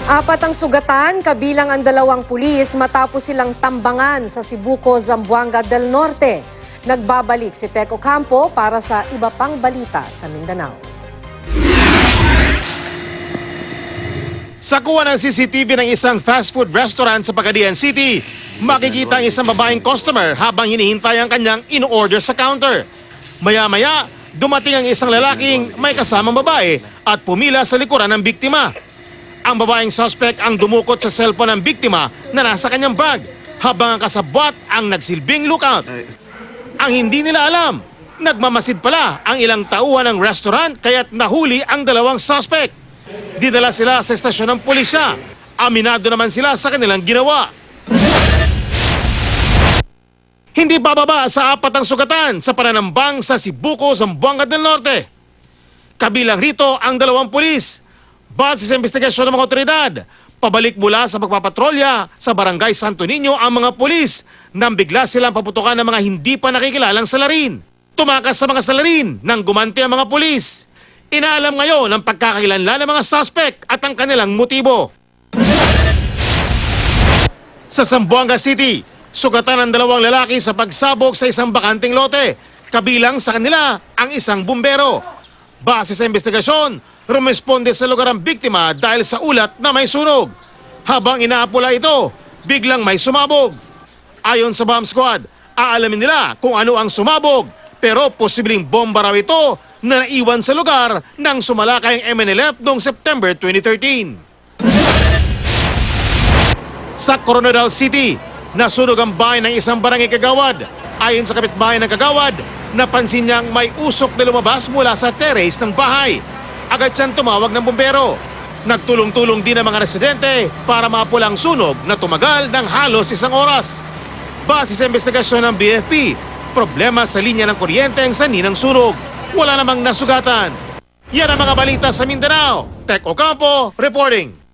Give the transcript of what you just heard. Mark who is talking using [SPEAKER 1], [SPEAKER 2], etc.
[SPEAKER 1] Apat ang sugatan, kabilang ang 2 pulis matapos silang tambangan sa Sibuco, Zamboanga del Norte. Nagbabalik si Tek Ocampo para sa iba pang balita sa Mindanao.
[SPEAKER 2] Sa kuha ng CCTV ng isang fast food restaurant sa Pagadian City, makikita ang isang babaeng customer habang hinihintay ang kanyang in-order sa counter. Maya-maya, dumating ang isang lalaking may kasamang babae at pumila sa likuran ng biktima. Ang babaeng suspect ang dumukot sa cellphone ng biktima na nasa kanyang bag, habang ang kasabwat ang nagsilbing lookout. Ang hindi nila alam, nagmamasid pala ang ilang tauhan ng restaurant kaya't nahuli ang 2 suspect. Dinala sila sa estasyon ng pulisya. Aminado naman sila sa kanilang ginawa. Hindi bababa sa 4 ang sugatan sa pananambang sa Sibuco, Zamboanga del Norte. Kabilang rito ang 2 pulis. Base sa investigasyon ng mga otoridad, pabalik mula sa pagpapatrolya sa Barangay Santo Niño ang mga pulis nang bigla silang paputukan ng mga hindi pa nakikilalang salarin. Tumakas sa mga salarin nang gumanti ang mga pulis. Inaalam ngayon ang pagkakakilanlan ng mga suspect at ang kanilang motibo. Sa Zamboanga City, sugatan ng 2 lalaki sa pagsabog sa isang bakanting lote. Kabilang sa kanila ang isang bumbero. Base sa investigasyon, rumesponde sa lugar ang biktima dahil sa ulat na may sunog. Habang inaapula ito, biglang may sumabog. Ayon sa bomb squad, aalamin nila kung ano ang sumabog, pero posibleng bomba raw ito na naiwan sa lugar nang sumalakay ang MNLF noong September 2013. Sa Coronadal City, nasunog ang bahay ng isang barangay kagawad. Ayon sa kapitbahay ng kagawad, napansin niyang may usok na lumabas mula sa terrace ng bahay. Agad siyang tumawag ng bumbero. Nagtulong-tulong din ang mga residente para mapula ang sunog na tumagal ng halos 1 oras. Base sa investigasyon ng BFP, problema sa linya ng kuryente ang sanhi ng sunog. Wala namang nasugatan. Yan ang mga balita sa Mindanao. Tek Ocampo reporting.